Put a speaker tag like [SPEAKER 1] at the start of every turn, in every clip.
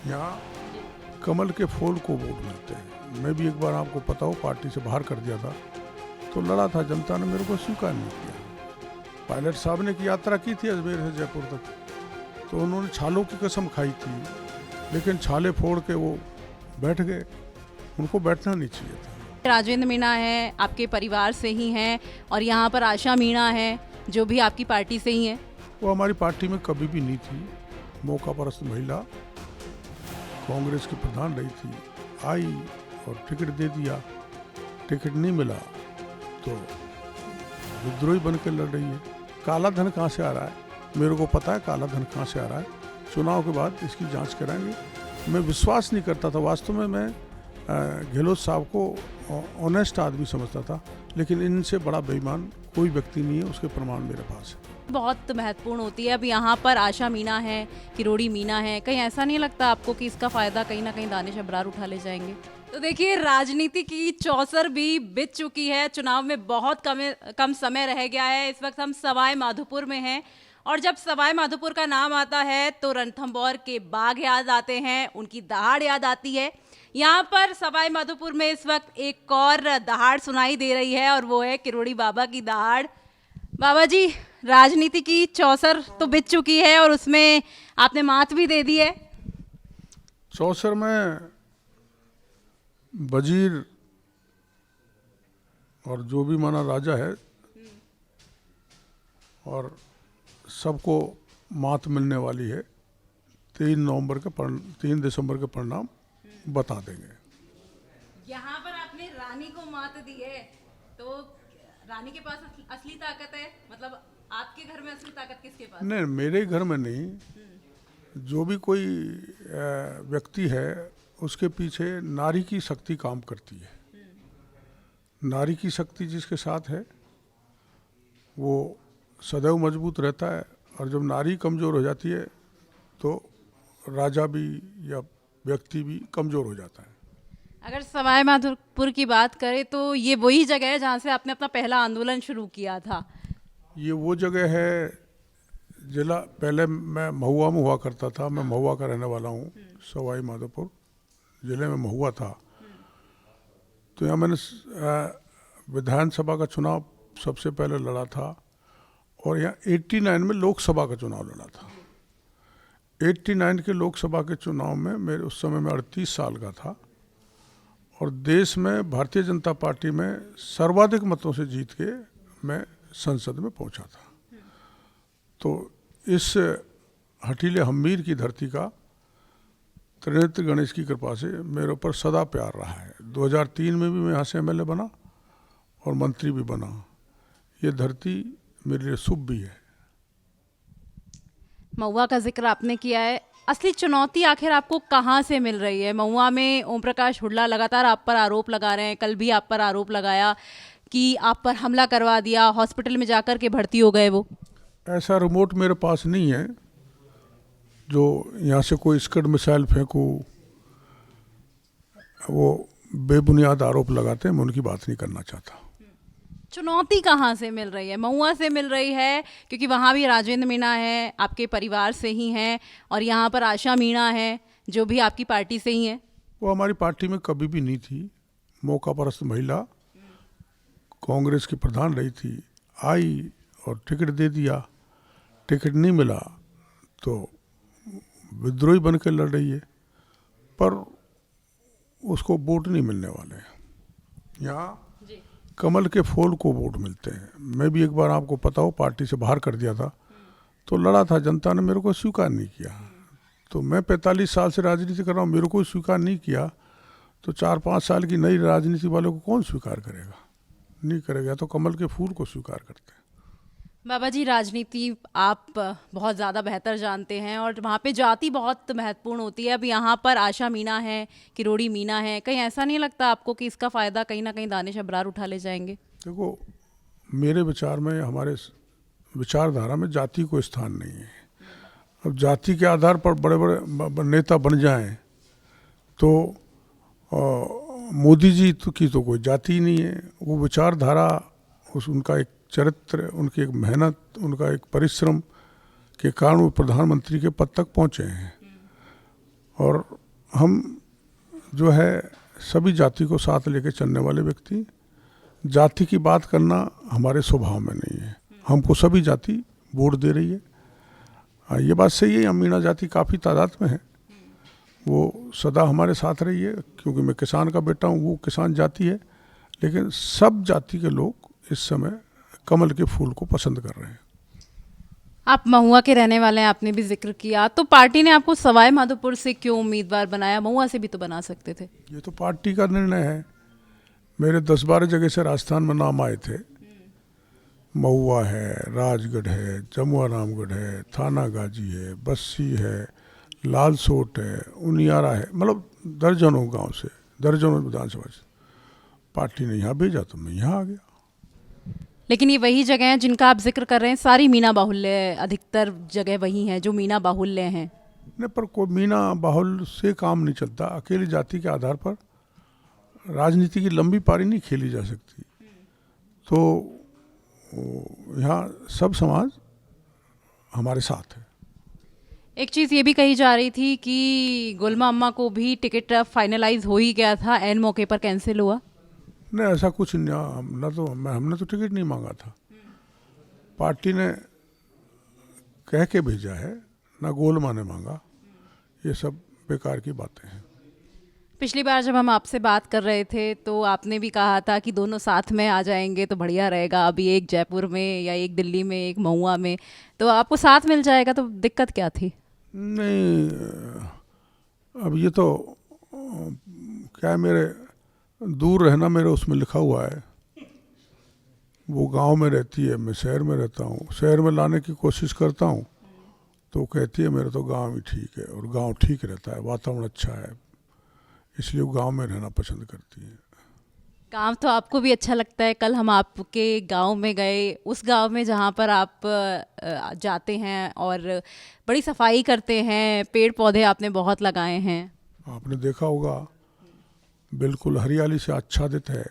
[SPEAKER 1] यहाँ कमल के फूल को वोट मिलते हैं। मैं भी एक बार आपको पता हो पार्टी से बाहर कर दिया था, तो लड़ा था, जनता ने मेरे को स्वीकार नहीं किया। पायलट साहब ने की यात्रा की थी अजमेर से जयपुर तक, तो उन्होंने छालों की कसम खाई थी, लेकिन छाले फोड़ के वो बैठ गए। उनको बैठना नहीं चाहिए था।
[SPEAKER 2] राजेंद्र मीणा है, आपके परिवार से ही हैं, और यहाँ पर आशा मीणा है जो भी आपकी पार्टी से ही है।
[SPEAKER 1] वो हमारी पार्टी में कभी भी नहीं थी। मौका परस्त महिला, कांग्रेस की प्रधान रही थी, आई और टिकट दे दिया। टिकट नहीं मिला तो विद्रोही बन के लड़ रही है। काला धन कहाँ से आ रहा है, मेरे को पता है काला धन कहाँ से आ रहा है। चुनाव के बाद इसकी जांच कराएंगे। मैं विश्वास नहीं करता था, वास्तव में मैं गहलोत साहब को ऑनेस्ट आदमी समझता था, लेकिन इनसे बड़ा बेईमान कोई व्यक्ति नहीं है, उसके प्रमाण मेरे पास है।
[SPEAKER 2] बहुत महत्वपूर्ण होती है। अब यहाँ पर आशा मीणा है, किरोड़ी मीणा है, कहीं ऐसा नहीं लगता आपको कि इसका फायदा कहीं ना कहीं दानिश अब्रार उठा ले जाएंगे? तो देखिए, राजनीति की चौसर भी बीत चुकी है। चुनाव में बहुत कम समय रह गया है। इस वक्त हम सवाई माधोपुर में हैं, और जब सवाई माधोपुर का नाम आता है तो रणथंभौर के बाघ याद आते हैं, उनकी दहाड़ याद आती है। यहाँ पर सवाई माधोपुर में इस वक्त एक और दहाड़ सुनाई दे रही है, और वो है किरोड़ी बाबा की दहाड़। बाबा जी, राजनीति की चौसर तो बीत चुकी है और उसमें आपने मात भी दे दी है।
[SPEAKER 1] चौसर में वजीर और जो भी माना राजा है, और सबको मात मिलने वाली है। 3 दिसंबर के परिणाम बता देंगे।
[SPEAKER 2] यहाँ पर आपने रानी को मात दी है, तो रानी के पास असली ताकत है, मतलब आपके घर में असली ताकत किसके पास?
[SPEAKER 1] नहीं, मेरे घर में नहीं। जो भी कोई व्यक्ति है, उसके पीछे नारी की शक्ति काम करती है। नारी की शक्ति जिसके साथ है वो सदैव मजबूत रहता है, और जब नारी कमज़ोर हो जाती है तो राजा भी या व्यक्ति भी कमज़ोर हो जाता है।
[SPEAKER 2] अगर सवाई माधोपुर की बात करें तो ये वही जगह है जहाँ से आपने अपना पहला आंदोलन शुरू किया था।
[SPEAKER 1] ये वो जगह है, जिला पहले मैं महुआ में हुआ करता था। मैं महुआ का रहने वाला हूँ। सवाई माधोपुर जिले में महुआ था। तो यहाँ मैंने विधानसभा का चुनाव सबसे पहले लड़ा था, और यहाँ 89 में लोकसभा का चुनाव लड़ा था। 89 के लोकसभा के चुनाव में मेरे उस समय में 38 साल का था, और देश में भारतीय जनता पार्टी में सर्वाधिक मतों से जीत के मैं संसद में पहुंचा था। तो इस हठीले हम्मीर की धरती का त्रिनेत्र गणेश की कृपा से मेरे ऊपर सदा प्यार रहा है। 2003 में भी मैं यहाँ से एमएलए बना और मंत्री भी बना। ये धरती मेरे लिए शुभ भी है।
[SPEAKER 2] महुआ का जिक्र आपने किया है, असली चुनौती आखिर आपको कहाँ से मिल रही है? महुआ में ओम प्रकाश हुड्डा लगातार आप पर आरोप लगा रहे हैं, कल भी आप पर आरोप लगाया कि आप पर हमला करवा दिया, हॉस्पिटल में जाकर के भर्ती हो गए। वो
[SPEAKER 1] ऐसा रिमोट मेरे पास नहीं है जो यहाँ से कोई स्कड मिसाइल फेंकूँ। वो बेबुनियाद आरोप लगाते हैं, मैं उनकी बात नहीं करना चाहता।
[SPEAKER 2] चुनौती कहाँ से मिल रही है? महुआ से मिल रही है, क्योंकि वहाँ भी राजेंद्र मीणा है, आपके परिवार से ही हैं, और यहाँ पर आशा मीणा है जो भी आपकी पार्टी से ही है।
[SPEAKER 1] वो हमारी पार्टी में कभी भी नहीं थी। मौका परस्त महिला, कांग्रेस की प्रधान रही थी, आई और टिकट दे दिया। टिकट नहीं मिला तो विद्रोही बन के लड़ रही है, पर उसको वोट नहीं मिलने वाले। यहाँ कमल के फूल को वोट मिलते हैं। मैं भी एक बार आपको पता हो पार्टी से बाहर कर दिया था, तो लड़ा था, जनता ने मेरे को स्वीकार नहीं किया। तो मैं 45 साल से राजनीति कर रहा हूँ, मेरे को स्वीकार नहीं किया, तो 4-5 साल की नई राजनीति वालों को कौन स्वीकार करेगा? नहीं करेगा तो कमल के फूल को स्वीकार करते हैं।
[SPEAKER 2] बाबा जी, राजनीति आप बहुत ज़्यादा बेहतर जानते हैं, और वहाँ पे जाति बहुत महत्वपूर्ण होती है। अब यहाँ पर आशा मीणा है, किरोड़ी मीणा है, कहीं ऐसा नहीं लगता आपको कि इसका फ़ायदा कहीं ना कहीं दानिश अब्रार उठा ले जाएंगे?
[SPEAKER 1] देखो, मेरे विचार में, हमारे विचारधारा में जाति को स्थान नहीं है। अब जाति के आधार पर बड़े बड़े नेता बन जाएं तो मोदी जी की तो कोई जाति ही नहीं है। वो विचारधारा, उनका एक चरित्र, उनकी एक मेहनत, उनका एक परिश्रम के कारण वो प्रधानमंत्री के पद तक पहुँचे हैं। और हम जो है सभी जाति को साथ लेके चलने वाले व्यक्ति। जाति की बात करना हमारे स्वभाव में नहीं है। हमको सभी जाति वोट दे रही है। ये बात सही है, मीणा जाति काफ़ी तादाद में है, वो सदा हमारे साथ रही है, क्योंकि मैं किसान का बेटा हूँ, वो किसान जाति है। लेकिन सब जाति के लोग इस समय कमल के फूल को पसंद कर रहे हैं।
[SPEAKER 2] आप महुआ के रहने वाले हैं, आपने भी जिक्र किया, तो पार्टी ने आपको सवाई माधोपुर से क्यों उम्मीदवार बनाया? महुआ से भी तो बना सकते थे।
[SPEAKER 1] ये तो पार्टी का निर्णय है। मेरे 10-12 जगह से राजस्थान में नाम आए थे। महुआ है, राजगढ़ है, जमुआ रामगढ़ है, थाना गाजी है, बस्सी है, लालसोट है, उनियारा है, मतलब दर्जनों गांव से, दर्जनों विधानसभा से पार्टी ने यहाँ भेजा तो मैं यहाँ आ गया।
[SPEAKER 2] लेकिन ये वही जगह हैं जिनका आप जिक्र कर रहे हैं, सारी मीना बाहुल्य, अधिकतर जगह वही हैं जो मीना बाहुल्य हैं।
[SPEAKER 1] नहीं, पर कोई मीना बाहुल्य से काम नहीं चलता। अकेली जाति के आधार पर राजनीति की लंबी पारी नहीं खेली जा सकती। तो यहाँ सब समाज हमारे साथ है।
[SPEAKER 2] एक चीज़ ये भी कही जा रही थी कि गुलमा अम्मा को भी टिकट फाइनलाइज हो ही गया था, एन मौके पर कैंसिल हुआ।
[SPEAKER 1] नहीं, ऐसा कुछ न तो हमने तो टिकट नहीं मांगा था। पार्टी ने कह के भेजा है, ना गोलमा ने मांगा। ये सब बेकार की बातें हैं।
[SPEAKER 2] पिछली बार जब हम आपसे बात कर रहे थे तो आपने भी कहा था कि दोनों साथ में आ जाएंगे तो बढ़िया रहेगा। अभी एक जयपुर में या एक दिल्ली में, एक महुआ में, तो आपको साथ मिल जाएगा, तो दिक्कत क्या थी?
[SPEAKER 1] नहीं, अब ये तो क्या है, मेरे दूर रहना मेरे उसमें लिखा हुआ है। वो गांव में रहती है, मैं शहर में रहता हूँ। शहर में लाने की कोशिश करता हूँ तो कहती है मेरा तो गांव ही ठीक है, और गांव ठीक रहता है, वातावरण अच्छा है, इसलिए वो गांव में रहना पसंद करती है।
[SPEAKER 2] गांव तो आपको भी अच्छा लगता है। कल हम आपके गांव में गए, उस गांव में जहां पर आप जाते हैं और बड़ी सफाई करते हैं, पेड़ पौधे आपने बहुत लगाए हैं।
[SPEAKER 1] आपने देखा होगा, बिल्कुल हरियाली से आच्छादित है।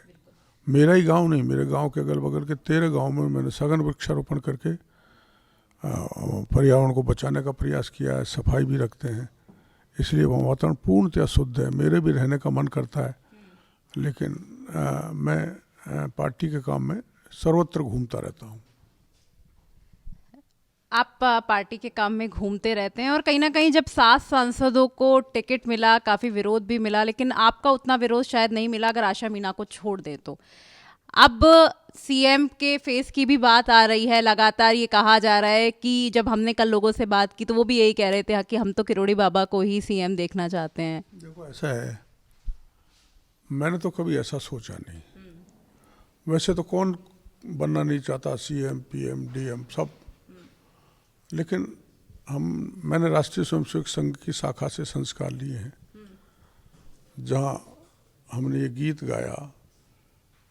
[SPEAKER 1] मेरा ही गांव नहीं, मेरे गांव के अगल बगल के 13 गांव में मैंने सघन वृक्षारोपण करके पर्यावरण को बचाने का प्रयास किया है। सफाई भी रखते हैं, इसलिए वहाँ वातावरण पूर्णतः शुद्ध है। मेरे भी रहने का मन करता है, लेकिन मैं पार्टी के काम में सर्वत्र घूमता रहता हूँ।
[SPEAKER 2] आप पार्टी के काम में घूमते रहते हैं और कहीं ना कहीं जब 7 सांसदों को टिकट मिला, काफ़ी विरोध भी मिला, लेकिन आपका उतना विरोध शायद नहीं मिला अगर आशा मीणा को छोड़ दें तो। अब सीएम के फेस की भी बात आ रही है, लगातार ये कहा जा रहा है कि जब हमने कल लोगों से बात की तो वो भी यही कह रहे थे कि हम तो किरोड़ी बाबा को ही सीएम देखना चाहते हैं।
[SPEAKER 1] देखो, ऐसा है, मैंने तो कभी ऐसा सोचा नहीं। वैसे तो कौन बनना नहीं चाहता, सीएम, पीएम, डीएम सब। लेकिन मैंने राष्ट्रीय स्वयंसेवक संघ की शाखा से संस्कार लिए हैं, जहाँ हमने ये गीत गाया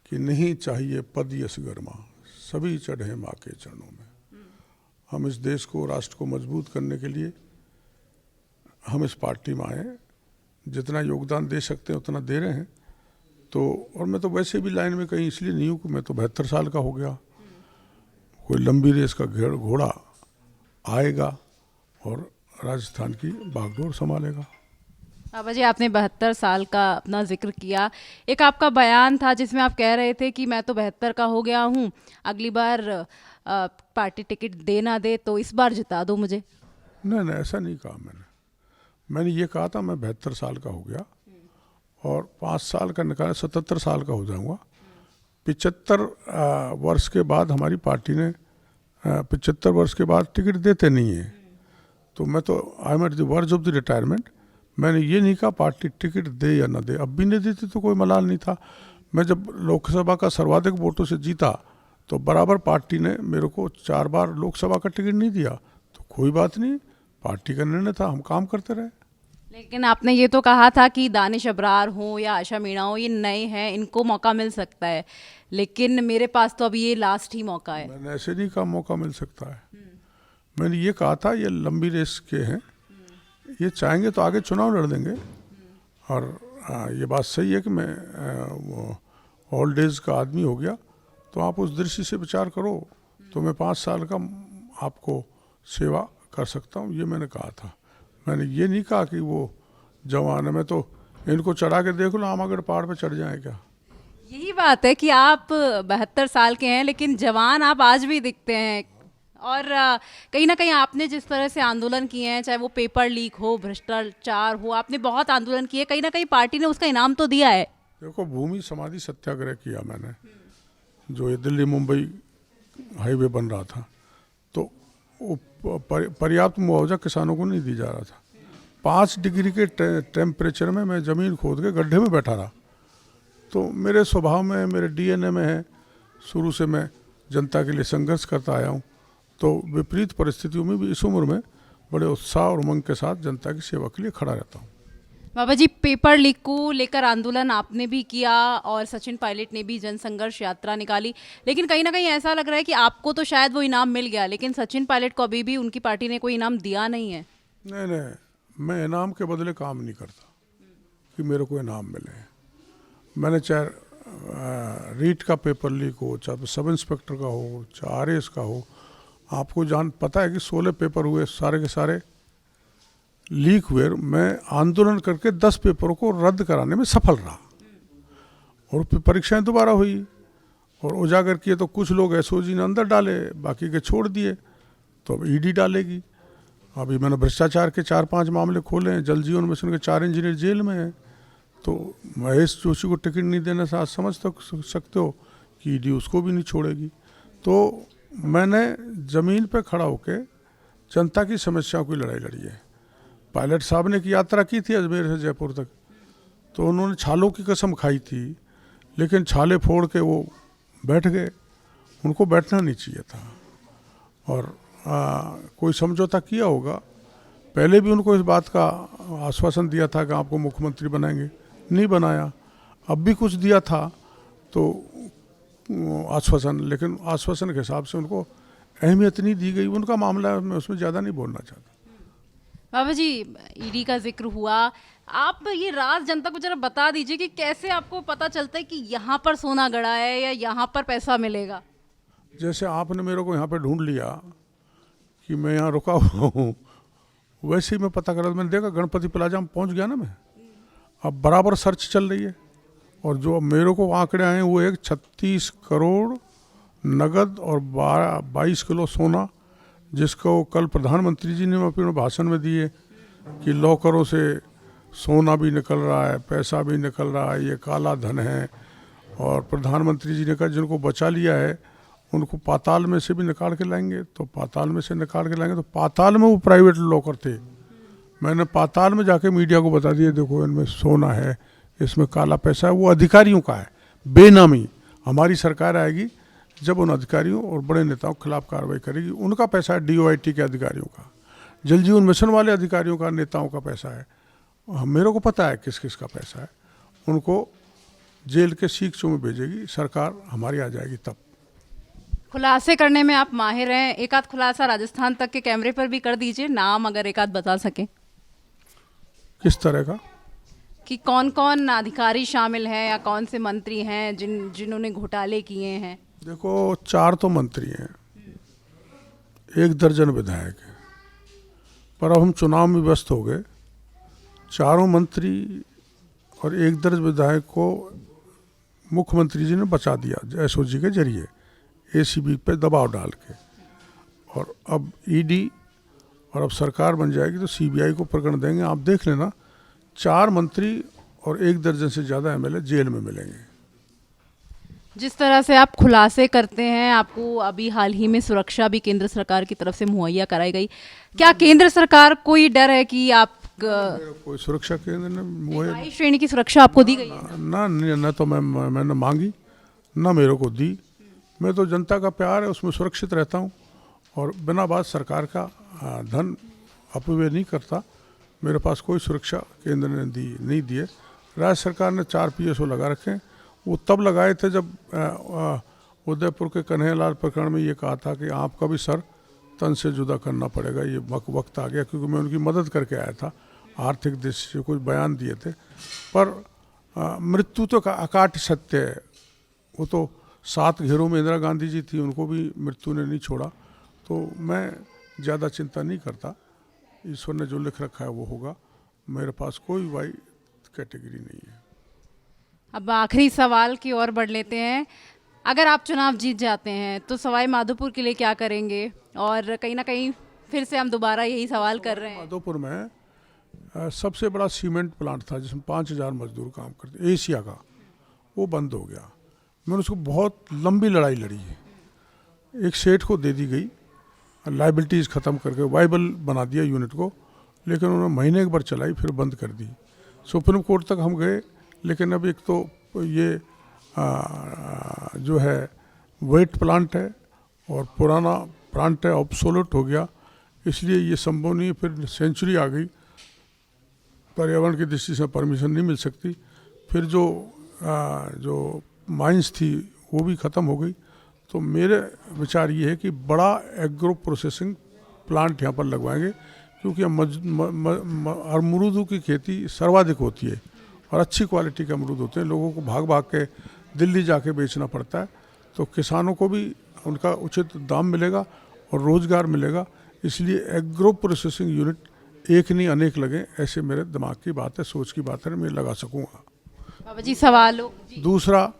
[SPEAKER 1] कि नहीं चाहिए पद यश गर्मा, सभी चढ़े माँ के चरणों में। हम इस देश को, राष्ट्र को मजबूत करने के लिए हम इस पार्टी में आए, जितना योगदान दे सकते हैं उतना दे रहे हैं। तो और मैं तो वैसे भी लाइन में कहीं इसलिए नहीं हूँ कि मैं तो 72 साल का हो गया। कोई लंबी रेस का घोड़ा आएगा और राजस्थान की बागडोर संभालेगा।
[SPEAKER 2] बाबा जी, आपने 72 साल का अपना जिक्र किया। एक आपका बयान था जिसमें आप कह रहे थे कि मैं तो 72 का हो गया हूँ, अगली बार पार्टी टिकट दे ना दे तो इस बार जिता दो मुझे।
[SPEAKER 1] नहीं, ऐसा नहीं कहा मैंने ये कहा था मैं 72 साल का हो गया और 5 साल का निकाला 77 साल का हो जाऊंगा। 75 वर्ष के बाद हमारी पार्टी ने 75 वर्ष के बाद टिकट देते नहीं है, तो मैं तो I am at the verge of the retirement. मैंने ये नहीं कहा पार्टी टिकट दे या ना दे, अब भी नहीं देती तो कोई मलाल नहीं था। मैं जब लोकसभा का सर्वाधिक वोटों से जीता तो बराबर पार्टी ने मेरे को 4 बार लोकसभा का टिकट नहीं दिया, तो कोई बात नहीं, पार्टी का निर्णय था, हम काम करते रहे।
[SPEAKER 2] लेकिन आपने ये तो कहा था कि दानिश अब्रार हो या आशा मीणा हो, ये नए हैं, इनको मौका मिल सकता है, लेकिन मेरे पास तो अभी ये लास्ट ही मौका है।
[SPEAKER 1] मैंने ऐसे नहीं कहा मौका मिल सकता है। मैंने ये कहा था ये लंबी रेस के हैं, ये चाहेंगे तो आगे चुनाव लड़ देंगे। और ये बात सही है कि मैं ओल्ड एज का आदमी हो गया, तो आप उस दृष्टि से विचार करो तो मैं 5 साल का आपको सेवा कर सकता हूँ, ये मैंने कहा था। मैंने ये नहीं कहा कि वो जवान में तो इनको चढ़ा के देख लो, आमागढ़ पहाड़ पे चढ़ जाए क्या।
[SPEAKER 2] यही बात है कि आप 72 साल के हैं लेकिन जवान आप आज भी दिखते हैं। और कहीं ना कहीं आपने जिस तरह से आंदोलन किए हैं, चाहे वो पेपर लीक हो, भ्रष्टाचार हो, आपने बहुत आंदोलन किए, कहीं ना कहीं पार्टी ने उसका इनाम तो दिया है।
[SPEAKER 1] देखो, भूमि समाधि सत्याग्रह किया मैंने, जो ये दिल्ली मुंबई हाईवे बन रहा था, तो वो पर्याप्त मुआवजा किसानों को नहीं दी जा रहा था। 5 डिग्री के टेम्परेचर में मैं ज़मीन खोद के गड्ढे में बैठा रहा। तो मेरे स्वभाव में, मेरे डीएनए में है, शुरू से मैं जनता के लिए संघर्ष करता आया हूँ। तो विपरीत परिस्थितियों में भी इस उम्र में बड़े उत्साह और उमंग के साथ जनता की सेवा के लिए खड़ा रहता हूँ।
[SPEAKER 2] बाबा जी, पेपर लीक को लेकर आंदोलन आपने भी किया और सचिन पायलट ने भी जन संघर्ष यात्रा निकाली, लेकिन कहीं ना कहीं ऐसा लग रहा है कि आपको तो शायद वो इनाम मिल गया, लेकिन सचिन पायलट को अभी भी उनकी पार्टी ने कोई इनाम दिया नहीं है।
[SPEAKER 1] नहीं नहीं, मैं इनाम के बदले काम नहीं करता कि मेरे को इनाम मिले। मैंने चाहे रीट का पेपर लीक हो, चाहे सब इंस्पेक्टर का हो, चाहे आरएस का हो, आपको पता है कि 16 पेपर हुए, सारे के सारे लीक हुए। मैं आंदोलन करके 10 पेपरों को रद्द कराने में सफल रहा और परीक्षाएं दोबारा हुई और उजागर किए। तो कुछ लोग एसओजी ने अंदर डाले, बाकी के छोड़ दिए। तो अब ईडी डालेगी। अभी मैंने भ्रष्टाचार के 4-5 मामले खोले हैं। जल जीवन मिशन के 4 इंजीनियर जेल में हैं। तो महेश जोशी को टिकट नहीं देने से आज समझ सकते हो कि ईडी उसको भी नहीं छोड़ेगी। तो मैंने ज़मीन पे खड़ा होकर जनता की समस्याओं की लड़ाई लड़ी है। पायलट साहब ने की यात्रा की थी अजमेर से जयपुर तक, तो उन्होंने छालों की कसम खाई थी, लेकिन छाले फोड़ के वो बैठ गए। उनको बैठना नहीं चाहिए था। और कोई समझौता किया होगा। पहले भी उनको इस बात का आश्वासन दिया था कि आपको मुख्यमंत्री बनाएंगे, नहीं बनाया। अब भी कुछ दिया था तो आश्वासन, लेकिन आश्वासन के हिसाब से उनको अहमियत नहीं दी गई। उनका मामला है, मैं उसमें ज़्यादा नहीं बोलना चाहता।
[SPEAKER 2] बाबा जी, ईडी का जिक्र हुआ, आप ये राज जनता को जरा बता दीजिए कि कैसे आपको पता चलता है कि यहाँ पर सोना गड़ा है या यहाँ पर पैसा मिलेगा।
[SPEAKER 1] जैसे आपने मेरे को यहाँ पे ढूंढ लिया कि मैं यहाँ रुका हुआ हूँ, वैसे ही मैं पता करा। मैंने देखा गणपति प्लाजा में पहुँच गया ना मैं। अब बराबर सर्च चल रही है और जो मेरे को आंकड़े आए हैं वो एक 36 करोड़ नगद और 22 किलो सोना, जिसको कल प्रधानमंत्री जी ने अपने भाषण में दिए कि लॉकरों से सोना भी निकल रहा है, पैसा भी निकल रहा है, ये काला धन है। और प्रधानमंत्री जी ने कहा जिनको बचा लिया है उनको पाताल में से भी निकाल के लाएंगे। तो पाताल में से निकाल के लाएंगे, तो पाताल में वो प्राइवेट लॉकर थे। मैंने पाताल में जाके मीडिया को बता दिया, देखो इनमें सोना है, इसमें काला पैसा है। वो अधिकारियों का है, बेनामी। हमारी सरकार आएगी जब उन अधिकारियों और बड़े नेताओं के खिलाफ कार्रवाई करेगी। उनका पैसा है, डीओआईटी के अधिकारियों का, जल जीवन मिशन वाले अधिकारियों का, नेताओं का पैसा है। मेरे को पता है किस किस का पैसा है। उनको जेल के सीखचों में भेजेगी सरकार, हमारी आ जाएगी तब।
[SPEAKER 2] खुलासे करने में आप माहिर हैं, एक आध खुलासा राजस्थान तक के कैमरे पर भी कर दीजिए, नाम अगर एक आध बता सकें।
[SPEAKER 1] किस तरह का?
[SPEAKER 2] कि कौन कौन अधिकारी शामिल हैं या कौन से मंत्री हैं जिन्होंने घोटाले किए हैं।
[SPEAKER 1] देखो, 4 तो मंत्री हैं, 1 दर्जन विधायक हैं, पर अब हम चुनाव में व्यस्त हो गए। 4 मंत्री और 1 दर्जन विधायक को मुख्यमंत्री जी ने बचा दिया एसओजी के जरिए, एसीबी पे दबाव डाल के। और अब ईडी और अब सरकार बन जाएगी तो सीबीआई को प्रकरण देंगे। आप देख लेना, 4 मंत्री और 1 दर्जन से ज़्यादा एमएलए जेल में मिलेंगे।
[SPEAKER 2] जिस तरह से आप खुलासे करते हैं, आपको अभी हाल ही में सुरक्षा भी केंद्र सरकार की तरफ से मुहैया कराई गई। क्या केंद्र सरकार कोई डर है कि आप
[SPEAKER 1] कोई सुरक्षा केंद्र ने मुहैया,
[SPEAKER 2] हाई श्रेणी की सुरक्षा आपको दी गई है?
[SPEAKER 1] ना तो मैंने मांगी, ना मेरे को दी। मैं तो जनता का प्यार है उसमें सुरक्षित रहता हूँ और बिना बात सरकार का धन अपव्यय नहीं करता। मेरे पास कोई सुरक्षा केंद्र ने नहीं दिए। राज्य सरकार ने 4 पीएसओ लगा रखे हैं। वो तब लगाए थे जब उदयपुर के कन्हैयालाल प्रकरण में ये कहा था कि आपका भी सर तन से जुदा करना पड़ेगा। ये वक्त आ गया, क्योंकि मैं उनकी मदद करके आया था, आर्थिक दृष्टि से कुछ बयान दिए थे। पर मृत्यु तो अकाट सत्य है। वो तो 7 घेरों में इंदिरा गांधी जी थी, उनको भी मृत्यु ने नहीं छोड़ा। तो मैं ज़्यादा चिंता नहीं करता, ईश्वर ने जो लिख रखा है वो होगा। मेरे पास कोई वाई कैटेगरी नहीं है।
[SPEAKER 2] अब आखिरी सवाल की ओर बढ़ लेते हैं। अगर आप चुनाव जीत जाते हैं तो सवाई माधोपुर के लिए क्या करेंगे? और कहीं ना कहीं फिर से हम दोबारा यही सवाल कर रहे हैं।
[SPEAKER 1] माधोपुर में सबसे बड़ा सीमेंट प्लांट था जिसमें 5,000 मजदूर काम करते, एशिया का, वो बंद हो गया। मैंने उसको बहुत लंबी लड़ाई लड़ी है। एक सेठ को दे दी गई, लाइबिलिटीज़ ख़त्म करके वाइबल बना दिया यूनिट को, लेकिन उन्होंने महीने एक बार चलाई फिर बंद कर दी। सुप्रीम कोर्ट तक हम गए, लेकिन अब एक तो ये जो है वेट प्लांट है और पुराना प्लांट है, ऑब्सोलेट हो गया, इसलिए ये संभव नहीं है। फिर सेंचुरी आ गई, पर्यावरण की दृष्टि से परमिशन नहीं मिल सकती। फिर जो माइंस थी वो भी ख़त्म हो गई। तो मेरे विचार ये है कि बड़ा एग्रो प्रोसेसिंग प्लांट यहाँ पर लगवाएंगे, क्योंकि अमरूदों की खेती सर्वाधिक होती है और अच्छी क्वालिटी के अमरूद होते हैं। लोगों को भाग भाग के दिल्ली जाके बेचना पड़ता है, तो किसानों को भी उनका उचित दाम मिलेगा और रोज़गार मिलेगा। इसलिए एग्रो प्रोसेसिंग यूनिट एक नहीं अनेक लगे, ऐसे मेरे दिमाग की बात है, सोच की बात है, मैं लगा सकूँगा।
[SPEAKER 2] बाबा जी सवाल हो जी।
[SPEAKER 1] दूसरा,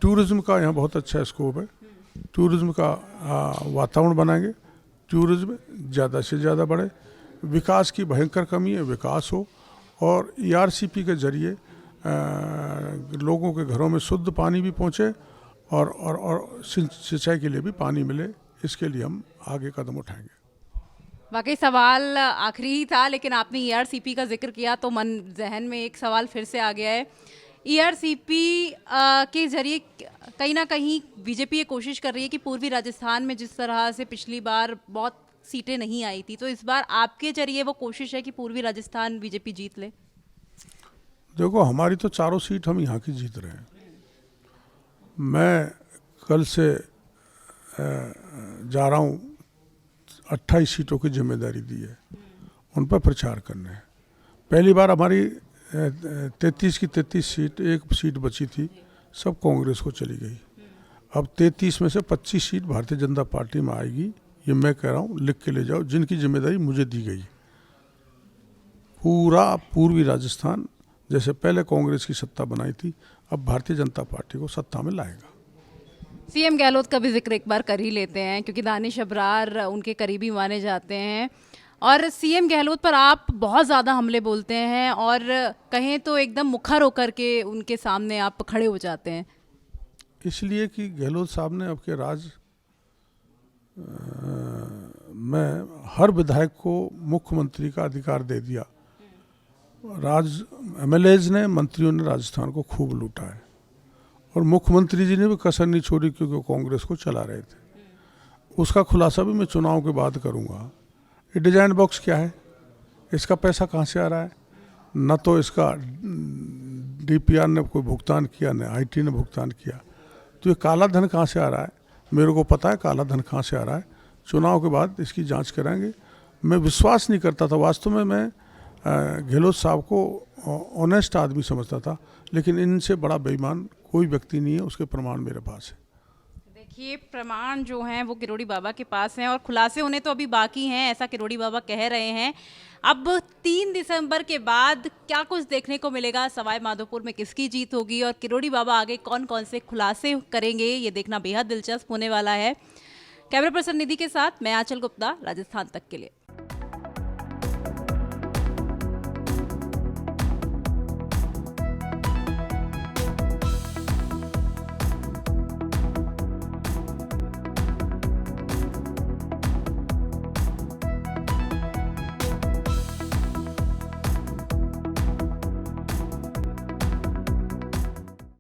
[SPEAKER 1] टूरिज़्म का यहाँ बहुत अच्छा स्कोप है। टूरिज़्म का वातावरण बनाएंगे, टूरिज़्म ज़्यादा से ज़्यादा बढ़े, विकास की भयंकर कमी है, विकास हो, और ERCP के जरिए लोगों के घरों में शुद्ध पानी भी पहुँचे और सिंचाई के लिए भी पानी मिले। इसके लिए हम आगे कदम उठाएंगे।
[SPEAKER 2] वाकई सवाल आखिरी ही था, लेकिन आपने ERCP का जिक्र किया तो मन जहन में एक सवाल फिर से आ गया है। ERCP के जरिए कहीं ना कहीं बीजेपी ये कोशिश कर रही है कि पूर्वी राजस्थान में जिस तरह से पिछली बार बहुत सीटें नहीं आई थी, तो इस बार आपके जरिए वो कोशिश है कि पूर्वी राजस्थान बीजेपी जीत ले।
[SPEAKER 1] देखो, हमारी तो चारों सीट हम यहाँ की जीत रहे हैं। मैं कल से जा रहा हूँ, 28 सीटों की जिम्मेदारी दी है, उन पर प्रचार करना है। पहली बार हमारी 33 की 33 सीट, एक सीट बची थी, सब कांग्रेस को चली गई। अब 33 में से 25 सीट भारतीय जनता पार्टी में आएगी। ये मैं कह रहा हूँ, लिख के ले जाओ, जिनकी जिम्मेदारी मुझे दी गई। पूरा पूर्वी राजस्थान जैसे पहले कांग्रेस की सत्ता बनाई थी, अब भारतीय जनता पार्टी को सत्ता में लाएगा।
[SPEAKER 2] CM गहलोत का भी जिक्र एक बार कर ही लेते हैं, क्योंकि दानिश अबरार उनके करीबी माने जाते हैं और CM गहलोत पर आप बहुत ज़्यादा हमले बोलते हैं और कहें तो एकदम मुखर होकर के उनके सामने आप खड़े हो जाते हैं।
[SPEAKER 1] इसलिए कि गहलोत साहब ने अब के राज में हर विधायक को मुख्यमंत्री का अधिकार दे दिया। MLAs ने, मंत्रियों ने राजस्थान को खूब लूटा है और मुख्यमंत्री जी ने भी कसर नहीं छोड़ी, क्योंकि वो कांग्रेस को चला रहे थे। उसका खुलासा भी मैं चुनाव के बाद करूंगा। ये डिजाइन बॉक्स क्या है, इसका पैसा कहाँ से आ रहा है? न तो इसका DPR ने कोई भुगतान किया, न IT ने भुगतान किया। तो ये काला धन कहाँ से आ रहा है? मेरे को पता है काला धन कहाँ से आ रहा है। चुनाव के बाद इसकी जांच कराएंगे। मैं विश्वास नहीं करता था, वास्तव में मैं गहलोत साहब को ऑनेस्ट आदमी समझता था, लेकिन इनसे बड़ा बेईमान कोई व्यक्ति नहीं है। उसके प्रमाण मेरे पास है।
[SPEAKER 2] देखिए, प्रमाण जो हैं वो किरोड़ी बाबा के पास हैं और खुलासे होने तो अभी बाकी हैं, ऐसा किरोड़ी बाबा कह रहे हैं। अब 3 दिसंबर के बाद क्या कुछ देखने को मिलेगा, सवाई माधोपुर में किसकी जीत होगी और किरोड़ी बाबा आगे कौन कौन से खुलासे करेंगे, ये देखना बेहद दिलचस्प होने वाला है। कैमरा पर्सन निधि के साथ मैं आंचल गुप्ता, राजस्थान तक के लिए।